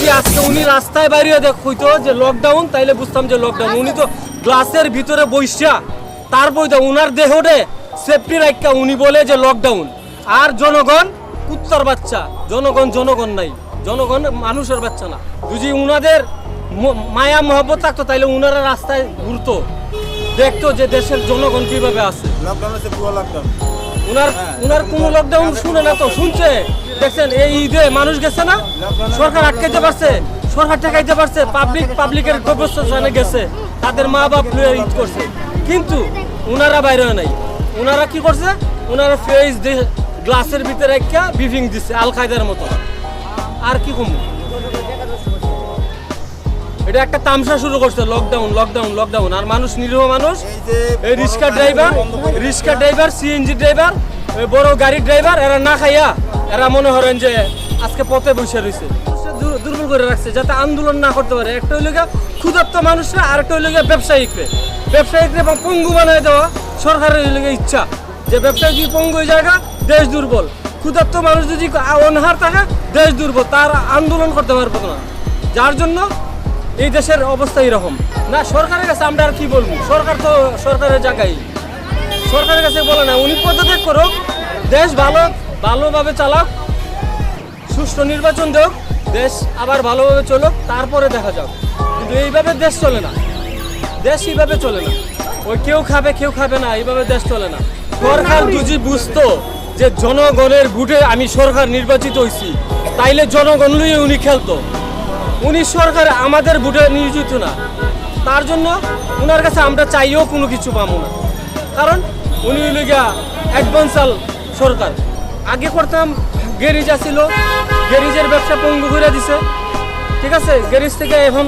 যদি আজকে উনি রাস্তায় বাইরে দেখতো যে লকডাউন, তাইলে বুঝতাম যে লকডাউন। উনি তো গ্লাসের ভিতরে বইসা তারপর উনার দেহরে সেফটি রাখা উনি বলে যে লকডাউন। আর জনগণ কুত্তার বাচ্চা, জনগণ নাই, জনগণ মানুষের বাচ্চা না। যদি উনাদের মায়া মহব্বত থাকতো তাইলে উনারা রাস্তায় ঘুরতো, দেখতো যে দেশের জনগণ কিভাবে আছে। উনার কোনো লকডাউন শুনে না তো, শুনছে দেখছেন এই ঈদে মানুষ গেছে না, সরকার আটকাইতে পারছে, সরকার ঠেকাইতে পারছে, পাবলিকের গবেষণা গেছে, তাদের মা বাপ ঈদ করছে। কিন্তু উনারা বাইরে নাই। উনারা কি করছে, উনারা ফেস গ্লাসের ভিতরে একটা ব্রিফিং দিচ্ছে আল কায়দার মতো। আর কি কম, এটা একটা তামসা শুরু করছে, লকডাউন লকডাউন লকডাউন। আর মানুষ, নিরীহ মানুষ, এই রিক্সা ড্রাইভার, সিএনজি ড্রাইভার, বড় গাড়ির ড্রাইভার, এরা না খাইয়া এরা মনে করেন যে আজকে পথে বসে রয়েছে, দুর্বল করে রাখছে যাতে আন্দোলন না করতে পারে। একটা হইল ক্ষুধার্ত মানুষরা, আর একটা হইল ব্যবসায়িকরা এবং পঙ্গু বানায় দেওয়া সরকারের হইল ইচ্ছা যে ব্যবসায়ী যদি পঙ্গু হয়ে যায় দেশ দুর্বল, ক্ষুধার্ত মানুষ যদি অনাহার থাকে দেশ দুর্বল, তার আন্দোলন করতে পারবো না। যার জন্য এই দেশের অবস্থা এরকম না। সরকারের কাছে আমরা আর কি বলবো, সরকার তো সরকারের জায়গায়, সরকারের কাছে বলে না, উনি পদত্যাগ করুক, দেশ ভালোভাবে চালাক, সুষ্ঠু নির্বাচন দেখ, দেশ আবার ভালোভাবে চলুক, তারপরে দেখা যাক। কিন্তু এইভাবে দেশ চলে না, দেশ এইভাবে চলে না। ওই কেউ খাবে না, এইভাবে দেশ চলে না। সরকার যদি বুঝতো যে জনগণের ভোটে আমি সরকার নির্বাচিত হয়েছি, তাইলে জনগণ লইয়ে উনি খেলতো। উনি সরকার আমাদের ভোটে নিয়োজিত না, তার জন্য ওনার কাছে আমরা চাইও কোনো কিছু পাবো না। কারণ উনি হইল গিয়া অ্যাডভান্সাল সরকার। আগে করতাম গ্যারেজ আসছিল, গ্যারেজের ব্যবসা পঙ্গু করে দিছে, ঠিক আছে। গ্যারেজ থেকে এখন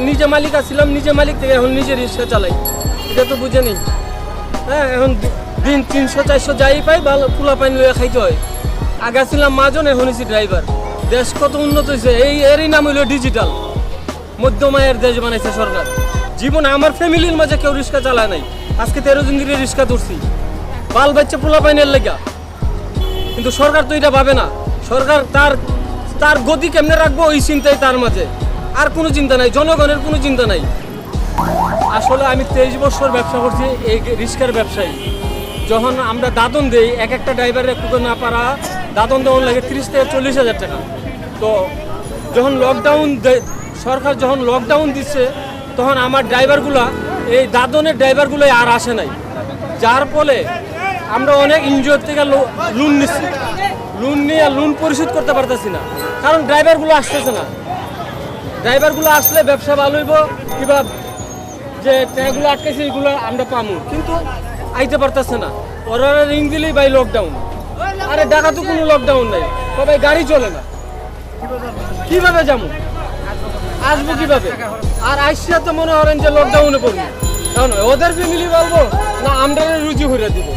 নিজে মালিক আসছিলাম, নিজে মালিক থেকে এখন নিজে রিক্সা চালাই, এটা তো বুঝে নেই। হ্যাঁ, এখন দিন 300-400 যাই পাই, ভালো পোলা পানি লইয়া খাইতে হয়। আগে ছিলাম মাজন, এখন হয়েছি ড্রাইভার। দেশ কত উন্নত হয়েছে, এরই নাম হইল ডিজিটাল। মধ্যমায়ের দেশ বানাইছে সরকার। জীবনে আমার ফ্যামিলির মাঝে কেউ রিক্সা চালায় নাই, আজকে 13 দিন ধরে রিক্সা ধরছি, বাল বাচ্চা পোলা পাইনের লেগা। কিন্তু সরকার তো এটা ভাবে না। সরকার তার গতি কেমনে রাখবো ওই চিন্তাই তার মাঝে, আর কোনো চিন্তা নাই, জনগণের কোনো চিন্তা নাই। আসলে আমি 23 বছর ব্যবসা করছি, এই রিক্সার ব্যবসায়ী। যখন আমরা দাদন দেই, একটা ড্রাইভারের কুকুর না পারা দাদন দেওয়ার লাগে 30 থেকে 40 হাজার টাকা। তো যখন সরকার যখন লকডাউন দিচ্ছে, তখন আমার ড্রাইভারগুলা, এই দাদনের ড্রাইভারগুলো আর আসে নাই। যার ফলে আমরা অনেক এনজিওর থেকে লোন নিচ্ছি, লোন পরিশোধ করতে পারতেছি না, কারণ ড্রাইভারগুলো আসতেছে না। ড্রাইভারগুলো আসলে ব্যবসা ভালো হইব, কিংবা যে ট্যাগুলো আটকেছে এইগুলো আমরা পাবো, কিন্তু আইতে পারতেছে না। ওরা রিং দিলেই ভাই লকডাউন। আরে ঢাকা তো কোনো লকডাউন নাই, সবাই গাড়ি চলে না, কিভাবে যাবো, আসবো কিভাবে? আর আইসিয়া তো মনে করেন যে লকডাউনে পড়বো, কারণ ওদের ফ্যামিলি বলবো না আমরা রুজি করে দিব।